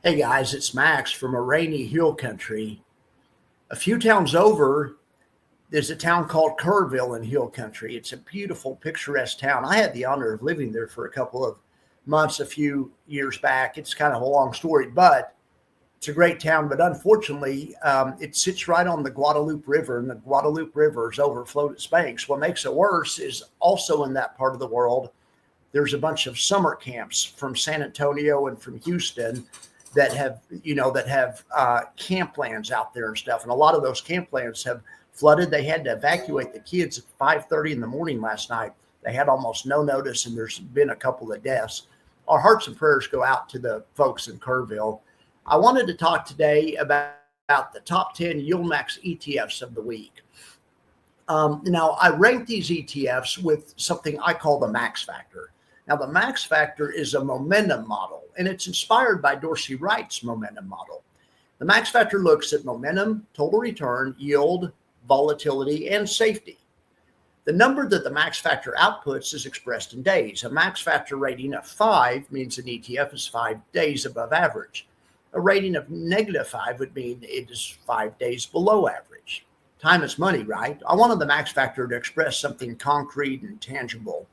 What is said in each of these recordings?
Hey guys, it's Max from a rainy hill country. A few towns over, there's a town called Kerrville in hill country. It's a beautiful, picturesque town. I had the honor of living there for a couple of months a few years back. It's kind of a long story, but it's a great town. But unfortunately, it sits right on the Guadalupe River, and the Guadalupe River is overflowed its banks. What makes it worse is also in that part of the world, there's a bunch of summer camps from San Antonio and from Houston that have camp lands out there and stuff. And a lot of those camp lands have flooded. They had to evacuate the kids at 5:30 in the morning last night. They had almost no notice, and there's been a couple of deaths. Our hearts and prayers go out to the folks in Kerrville. I wanted to talk today about the top 10 Yield Max ETFs of the week. Now, I rank these ETFs with something I call the max factor. Now, the max factor is a momentum model, and it's inspired by Dorsey Wright's momentum model. The max factor looks at momentum, total return, yield, volatility, and safety. The number that the max factor outputs is expressed in days. A max factor rating of 5 means an ETF is 5 days above average. A rating of -5 would mean it is 5 days below average. Time is money, right? I wanted the max factor to express something concrete and tangible.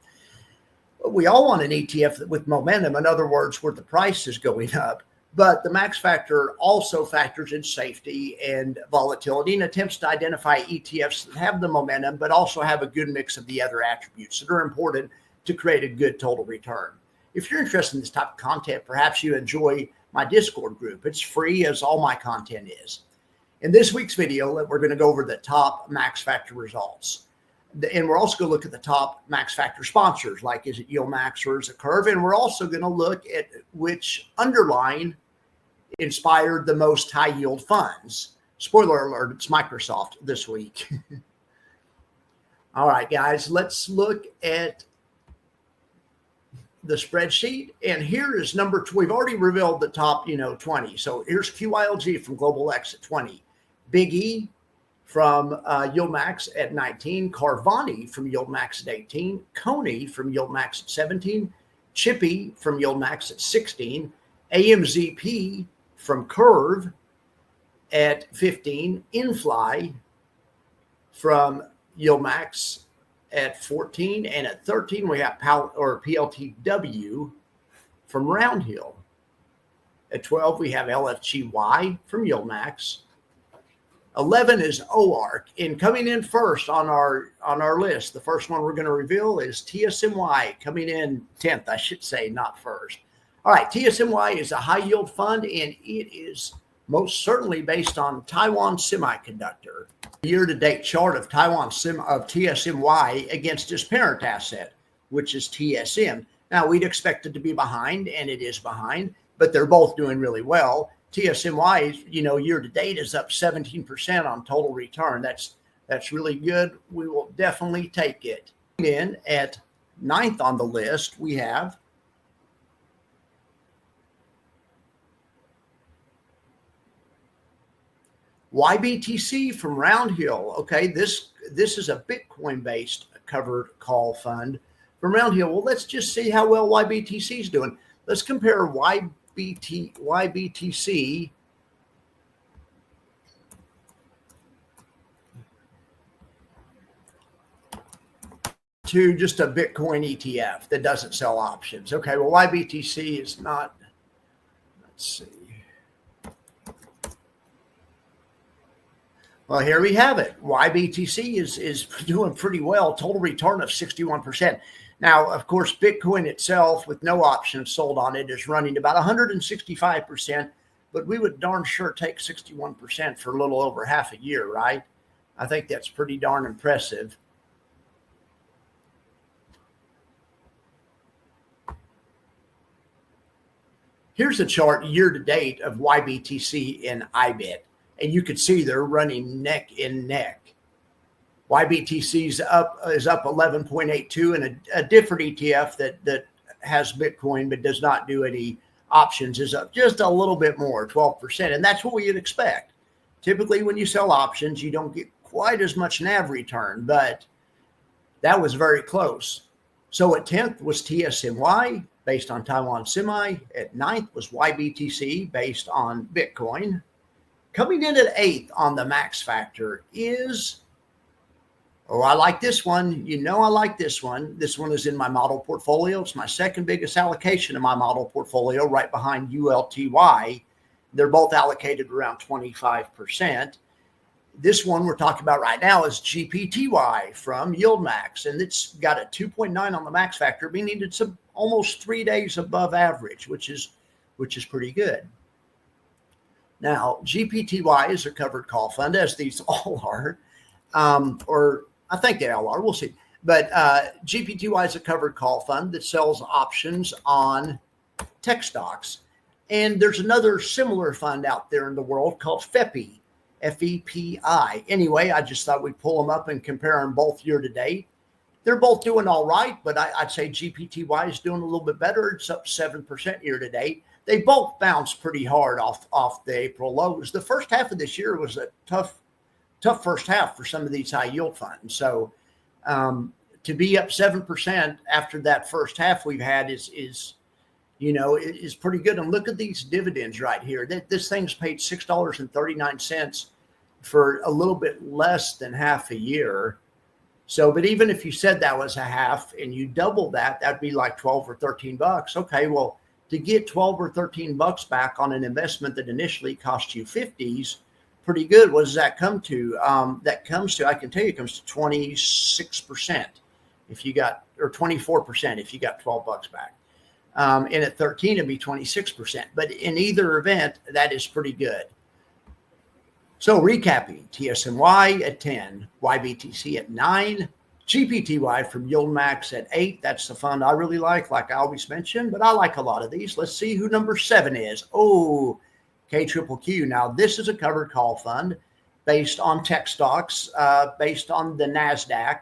We all want an ETF with momentum, in other words, where the price is going up, but the max factor also factors in safety and volatility and attempts to identify ETFs that have the momentum, but also have a good mix of the other attributes that are important to create a good total return. If you're interested in this type of content, perhaps you enjoy my Discord group. It's free, as all my content is. In this week's video, we're going to go over the top max factor results. And we're also going to look at the top max factor sponsors, like is it Yield Max or is it Curve? And we're also going to look at which underlying inspired the most high yield funds. Spoiler alert, it's Microsoft this week. All right, guys, let's look at the spreadsheet. And here is number 2. We've already revealed the top, 20. So here's QYLG from Global X at 20. Big E from Yield Max at 19, Carvani from Yield Max at 18, Coney from Yield Max at 17, Chippy from Yield Max at 16, AMZP from Curve at 15, Infly from Yield Max at 14, and at 13 we have PLTW from Roundhill. At 12 we have LFGY from Yield Max. 11 is OARC, and coming in first on our list, the first one we're going to reveal is TSMY, coming in 10th, I should say, not first. All right, TSMY is a high yield fund, and it is most certainly based on Taiwan Semiconductor. Year-to-date chart of TSMY against its parent asset, which is TSM. Now, we'd expect it to be behind, and it is behind, but they're both doing really well. TSMY, year to date is up 17% on total return. That's really good. We will definitely take it. In at 9th on the list, we have YBTC from Roundhill. Okay, this is a Bitcoin-based covered call fund from Roundhill. Well, let's just see how well YBTC is doing. Let's compare YBTC to just a Bitcoin ETF that doesn't sell options. Okay, well, YBTC is not, let's see. Well, here we have it. YBTC is doing pretty well, total return of 61%. Now, of course, Bitcoin itself with no options sold on it is running about 165%, but we would darn sure take 61% for a little over half a year, right? I think that's pretty darn impressive. Here's a chart year to date of YBTC and IBIT, and you can see they're running neck and neck. YBTC is up 11.82, and a different ETF that has Bitcoin but does not do any options is up just a little bit more, 12%. And that's what we would expect. Typically, when you sell options, you don't get quite as much NAV return, but that was very close. So at 10th was TSMY. based on Taiwan Semi. At ninth was YBTC based on Bitcoin. Coming in at eighth on the max factor is, oh, I like this one. You know, I like this one. This one is in my model portfolio. It's my second biggest allocation in my model portfolio, right behind ULTY. They're both allocated around 25%. This one we're talking about right now is GPTY from YieldMax, and it's got a 2.9 on the max factor, meaning it's almost 3 days above average, which is pretty good. Now, GPTY is a covered call fund, as these all are, or I think they all are. We'll see. But GPTY is a covered call fund that sells options on tech stocks. And there's another similar fund out there in the world called FEPI, FEPI. Anyway, I just thought we'd pull them up and compare them both year to date. They're both doing all right, but I'd say GPTY is doing a little bit better. It's up 7% year to date. They both bounced pretty hard off the April lows. The first half of this year was a tough first half for some of these high yield funds. So to be up 7% after that first half we've had is pretty good. And look at these dividends right here. This thing's paid $6.39 for a little bit less than half a year. So, but even if you said that was a half and you double that, that'd be like 12 or 13 bucks. Okay, well, to get 12 or 13 bucks back on an investment that initially cost you 50s, pretty good. What does that come to? That comes to, I can tell you, it comes to 26% if you got, or 24% if you got 12 bucks back. And at 13, it'd be 26%. But in either event, that is pretty good. So recapping, TSMY at 10, YBTC at 9, GPTY from YieldMax at 8. That's the fund I really like I always mention, but I like a lot of these. Let's see who number 7 is. Oh, KQQQ. Now, this is a covered call fund based on tech stocks, based on the NASDAQ.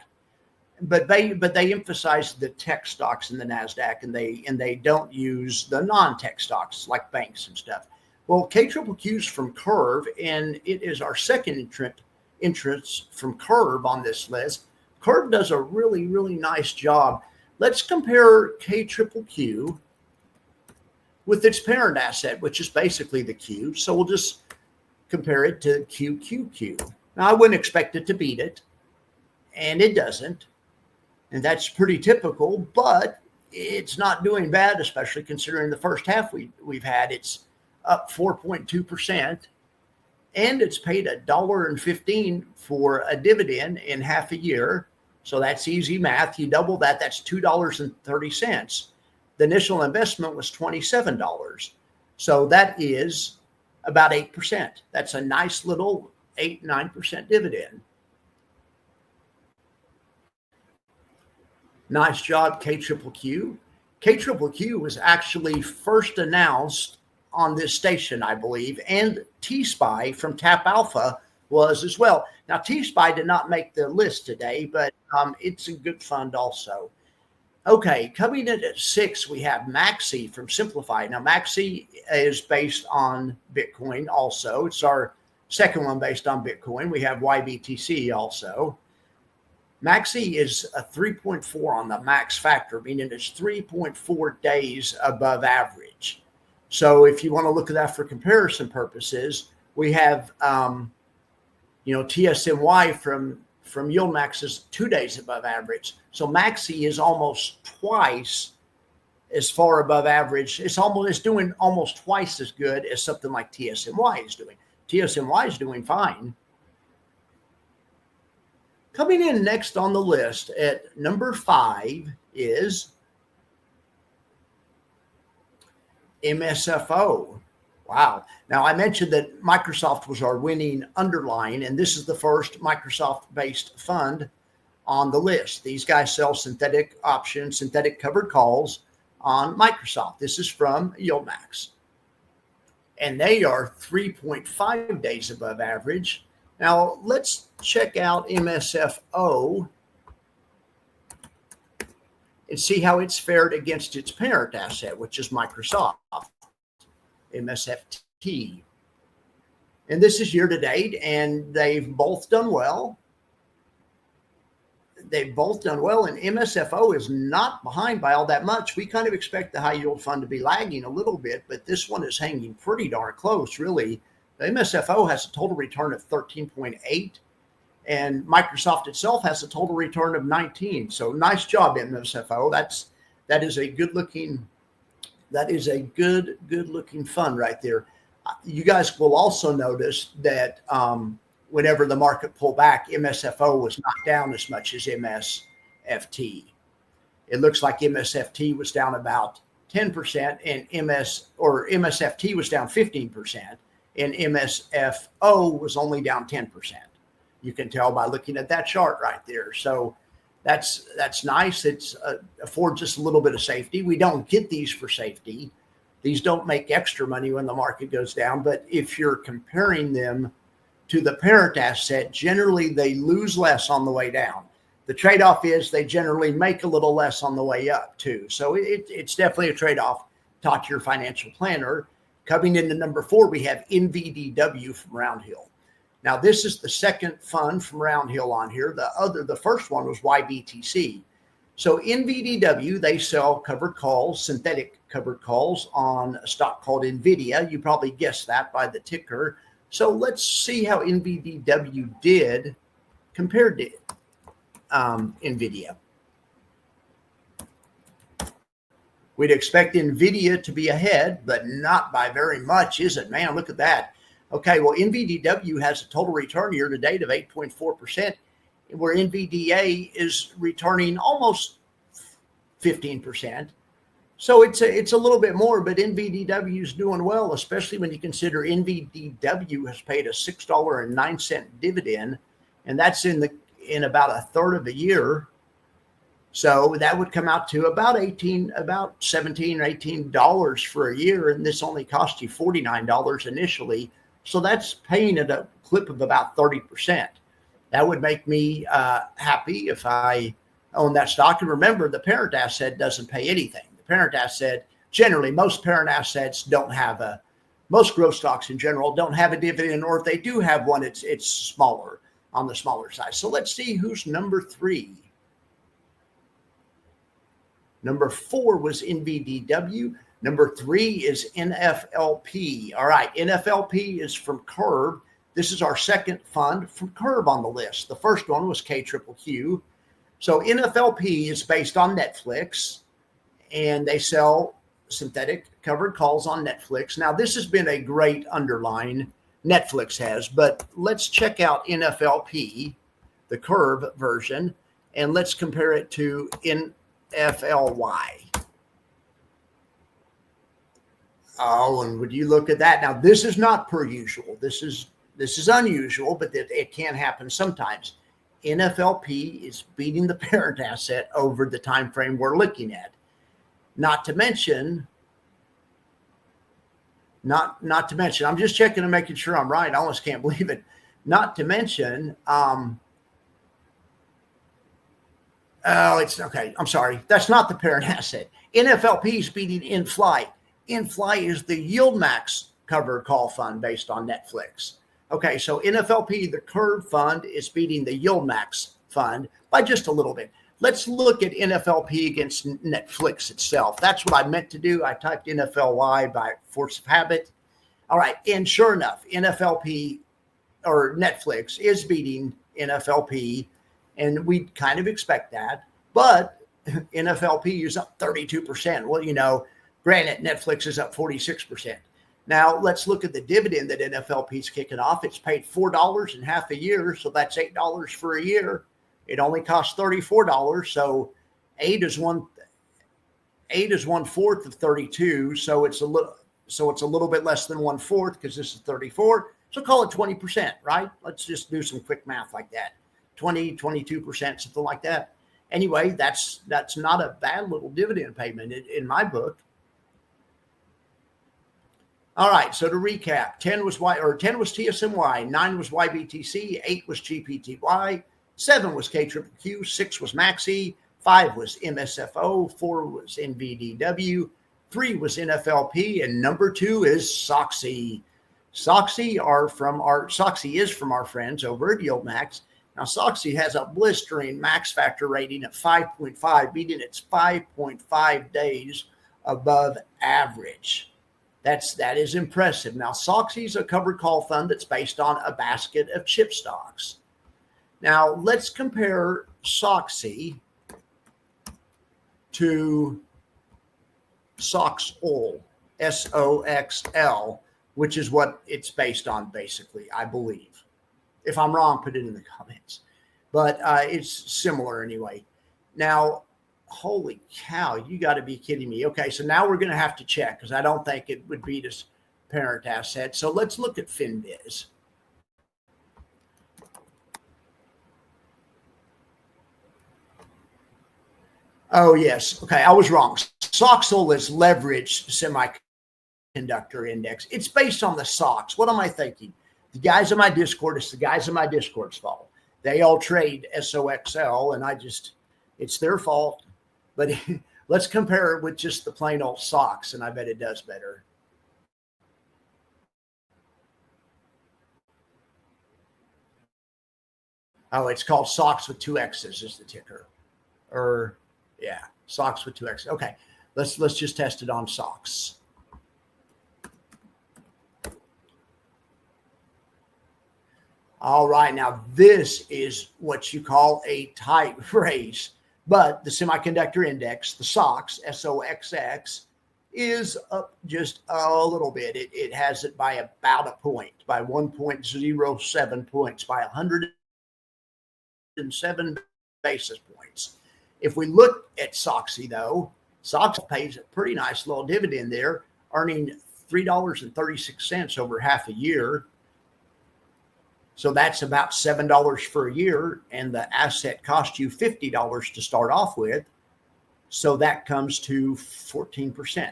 But they emphasize the tech stocks in the NASDAQ, and they don't use the non-tech stocks like banks and stuff. Well, KQQQ is from Curve, and it is our second entrance from Curve on this list. Curve does a really, really nice job. Let's compare KQQQ with its parent asset, which is basically the Q. So we'll just compare it to QQQ. Now, I wouldn't expect it to beat it, and it doesn't. And that's pretty typical, but it's not doing bad, especially considering the first half we've had. It's up 4.2%, and it's paid $1.15 for a dividend in half a year. So that's easy math. You double that, that's $2.30. The initial investment was $27. So that is about 8%. That's a nice little 8-9% dividend. Nice job, KQQQ. KQQQ was actually first announced on this station, I believe, and T-SPY from Tap Alpha was as well. Now, T-SPY did not make the list today, but it's a good fund also. Okay, coming in at 6, we have Maxi from Simplify. Now, Maxi is based on Bitcoin also. It's our second one based on Bitcoin. We have YBTC also. Maxi is a 3.4 on the max factor, meaning it's 3.4 days above average. So if you want to look at that for comparison purposes, we have, TSMY from YieldMax is 2 days above average. So Maxi is almost twice as far above average. It's doing almost twice as good as something like TSMY is doing. TSMY is doing fine. Coming in next on the list at number 5 is MSFO. Wow. Now, I mentioned that Microsoft was our winning underlying, and this is the first Microsoft-based fund on the list. These guys sell synthetic options, synthetic covered calls on Microsoft. This is from YieldMax. And they are 3.5 days above average. Now, let's check out MSFO and see how it's fared against its parent asset, which is Microsoft, MSFT. And this is year to date, and they've both done well. they've both done well, and MSFO is not behind by all that much. We kind of expect the high yield fund to be lagging a little bit, but this one is hanging pretty darn close, really. The MSFO has a total return of 13.8, and Microsoft itself has a total return of 19. So nice job, MSFO. That is a good looking fund right there. You guys will also notice that whenever the market pulled back, MSFO was not down as much as MSFT. It looks like MSFT was down about 10%, and MSFT was down 15%, and MSFO was only down 10%. You can tell by looking at that chart right there. So that's nice. It affords us a little bit of safety. We don't get these for safety. These don't make extra money when the market goes down, but if you're comparing them to the parent asset, generally they lose less on the way down. The trade-off is they generally make a little less on the way up too. So it's definitely a trade-off. Talk to your financial planner. Coming into number 4, we have NVDW from Roundhill. Now this is the second fund from Roundhill on here. The first one was YBTC. So NVDW, they sell covered calls, synthetic covered calls on a stock called NVIDIA. You probably guessed that by the ticker. So let's see how NVDW did compared to NVIDIA. We'd expect NVIDIA to be ahead, but not by very much, is it? Man, look at that. Okay, well, NVDW has a total return year to date of 8.4%, where NVDA is returning almost 15%. So it's a little bit more, but NVDW is doing well, especially when you consider NVDW has paid a $6.09 dividend, and that's in about a third of a year. So that would come out to about $17 or $18 for a year, and this only cost you $49 initially. So that's paying at a clip of about 30%. That would make me happy if I own that stock. And remember, the parent asset doesn't pay anything. The parent asset, generally, most parent assets don't have most growth stocks in general don't have a dividend, or if they do have one, it's smaller, on the smaller side. So let's see who's number 3. Number 4 was NVDW. Number 3 is NFLP. All right, NFLP is from Curve. This is our second fund from Curve on the list. The first one was KQQQ. So NFLP is based on Netflix, and they sell synthetic covered calls on Netflix. Now, this has been a great underline, Netflix has, but let's check out NFLP, the Curve version, and let's compare it to NFLY. Oh, and would you look at that? Now, this is not per usual. This is unusual, but it can happen sometimes. NFLP is beating the parent asset over the time frame we're looking at. Not to mention, I'm just checking and making sure I'm right. I almost can't believe it. Not to mention, it's okay. I'm sorry. That's not the parent asset. NFLP is beating InFly. InFly is the Yield Max covered call fund based on Netflix. Okay, so NFLP, the Curve fund, is beating the Yield Max fund by just a little bit. Let's look at NFLP against Netflix itself. That's what I meant to do. I typed NFLY by force of habit. All right, and sure enough, NFLP or Netflix is beating NFLP, and we kind of expect that. But NFLP is up 32%. Well, granted, Netflix is up 46%. Now, let's look at the dividend that NFLP is kicking off. It's paid $4 in half a year, so that's $8 for a year. It only costs $34, so 8 is 1/4 of 32, so it's a little bit less than 1/4 because this is 34. So call it 20%, right? Let's just do some quick math like that. 22%, something like that. Anyway, that's not a bad little dividend payment in my book. All right, so to recap, 10 was TSMY, 9 was YBTC, 8 was GPTY, 7 was KQQQ, 6 was Maxi, 5 was MSFO, 4 was NVDW, 3 was NFLP, and number 2 is SOXY. SOXY is from our friends over at Yield Max, Now, Soxy has a blistering max factor rating of 5.5, meaning it's 5.5 days above average. That is impressive. Now, Soxy is a covered call fund that's based on a basket of chip stocks. Now, let's compare Soxy to Soxl, SOXL, which is what it's based on, basically, I believe. If I'm wrong, put it in the comments. But it's similar anyway. Now, holy cow, you got to be kidding me. Okay, so now we're going to have to check because I don't think it would beat its parent asset. So let's look at FinViz. Oh, yes. Okay, I was wrong. Soxl is leveraged semiconductor index. It's based on the SOX. What am I thinking? The guys in my Discord, it's the guys in my Discord's fault. They all trade SOXL, and it's their fault. But let's compare it with just the plain old SOX, and I bet it does better. Oh, it's called SOX with 2 X's is the ticker. Or, yeah, SOX with 2 X's. Okay, let's just test it on SOX. All right, now this is what you call a tight race, but the semiconductor index, the SOX, SOXX, is up just a little bit. It has it by about a point, by 1.07 points, by 107 basis points. If we look at Soxy, though, Sox pays a pretty nice little dividend there, earning $3.36 over half a year. So that's about $7 for a year, and the asset cost you $50 to start off with. So that comes to 14%,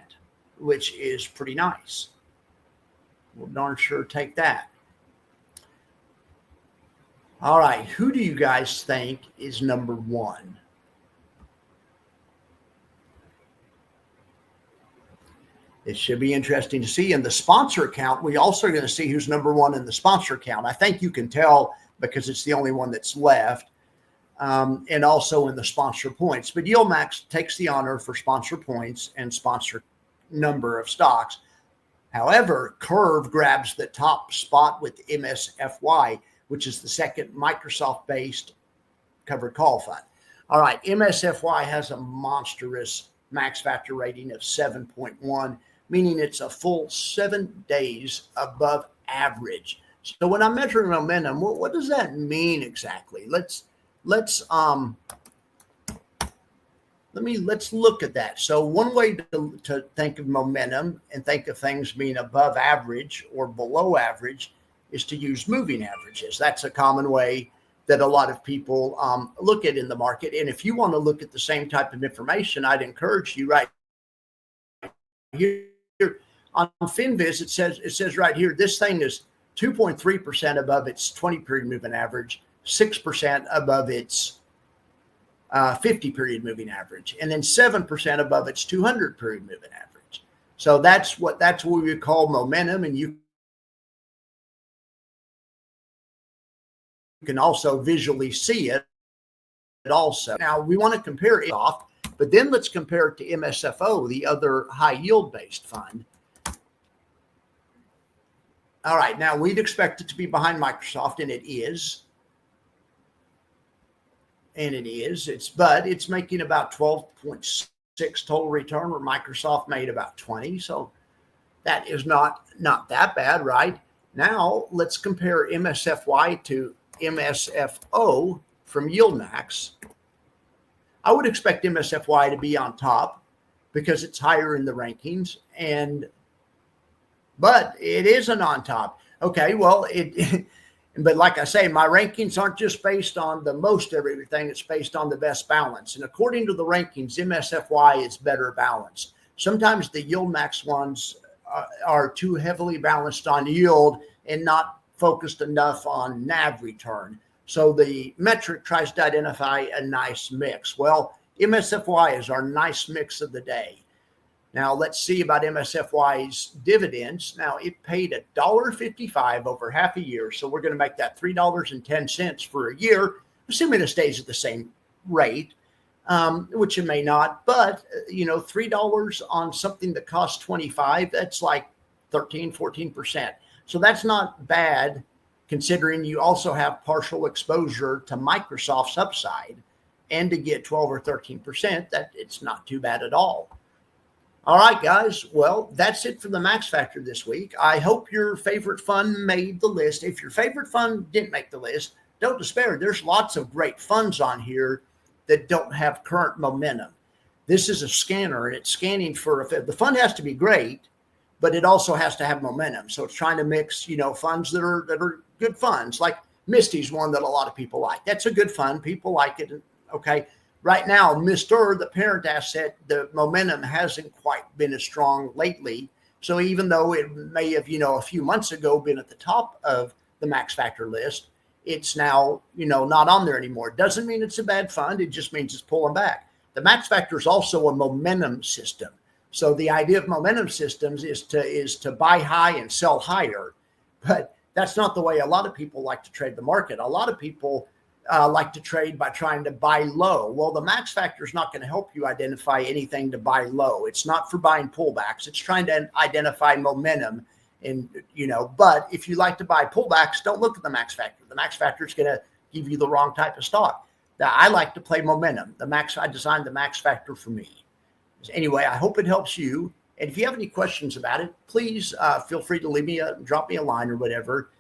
which is pretty nice. We'll darn sure take that. All right, who do you guys think is number one? It should be interesting to see. In the sponsor account, we also are going to see who's number one in the sponsor account. I think you can tell because it's the only one that's left, and also in the sponsor points. But YieldMax takes the honor for sponsor points and sponsor number of stocks. However, Curve grabs the top spot with MSFY, which is the second Microsoft-based covered call fund. All right, MSFY has a monstrous max factor rating of 7.1, meaning it's a full 7 days above average. So when I'm measuring momentum, what does that mean exactly? Let's look at that. So one way to think of momentum and think of things being above average or below average is to use moving averages. That's a common way that a lot of people look at in the market. And if you want to look at the same type of information, I'd encourage you right here on FinViz. It says right here, this thing is 2.3% above its 20-period moving average, 6% above its 50-period moving average, and then 7% above its 200-period moving average. So that's what we would call momentum, and you can also visually see it also. Now we want to compare it off, but then let's compare it to MSFO, the other high yield based fund. All right, now we'd expect it to be behind Microsoft, and it is. And it is. But it's making about 12.6 total return, where Microsoft made about 20. So that is not that bad, right? Now let's compare MSFY to MSFO from YieldMax. I would expect MSFY to be on top because it's higher in the rankings, but it isn't on top. Okay, well, but like I say, my rankings aren't just based on the most of everything. It's based on the best balance. And according to the rankings, MSFY is better balanced. Sometimes the YieldMax ones are too heavily balanced on yield and not focused enough on NAV return. So the metric tries to identify a nice mix. Well, MSFY is our nice mix of the day. Now let's see about MSFY's dividends. Now it paid $1.55 over half a year. So we're going to make that $3.10 for a year. assuming it stays at the same rate, which it may not. But, $3 on something that costs 25, that's like 13, 14%. So that's not bad, considering you also have partial exposure to Microsoft's upside, and to get 12 or 13%, that it's not too bad at all. All right, guys. Well, that's it for the Max Factor this week. I hope your favorite fund made the list. If your favorite fund didn't make the list, don't despair. There's lots of great funds on here that don't have current momentum. This is a scanner, and it's scanning for, the fund has to be great, but it also has to have momentum. So it's trying to mix, funds that are good funds. Like Misty's one that a lot of people like. That's a good fund. People like it. Okay. Right now, Mr., the parent asset, the momentum hasn't quite been as strong lately. So even though it may have, a few months ago been at the top of the Max Factor list, it's now, not on there anymore. It doesn't mean it's a bad fund. It just means it's pulling back. The Max Factor is also a momentum system. So the idea of momentum systems is to buy high and sell higher. But that's not the way a lot of people like to trade the market. A lot of people like to trade by trying to buy low. Well, the Max Factor is not going to help you identify anything to buy low. It's not for buying pullbacks. It's trying to identify momentum. And, but if you like to buy pullbacks, don't look at the Max Factor. The Max Factor is going to give you the wrong type of stock. Now, I like to play momentum. I designed the Max Factor for me. Anyway, I hope it helps you. And if you have any questions about it, please feel free to drop me a line or whatever.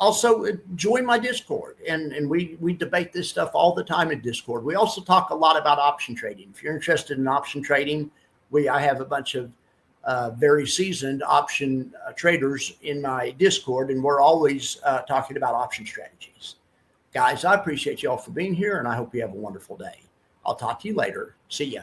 Also, join my Discord, and we debate this stuff all the time in Discord. We also talk a lot about option trading. If you're interested in option trading, I have a bunch of very seasoned option traders in my Discord, and we're always talking about option strategies. Guys, I appreciate you all for being here, and I hope you have a wonderful day. I'll talk to you later. See ya.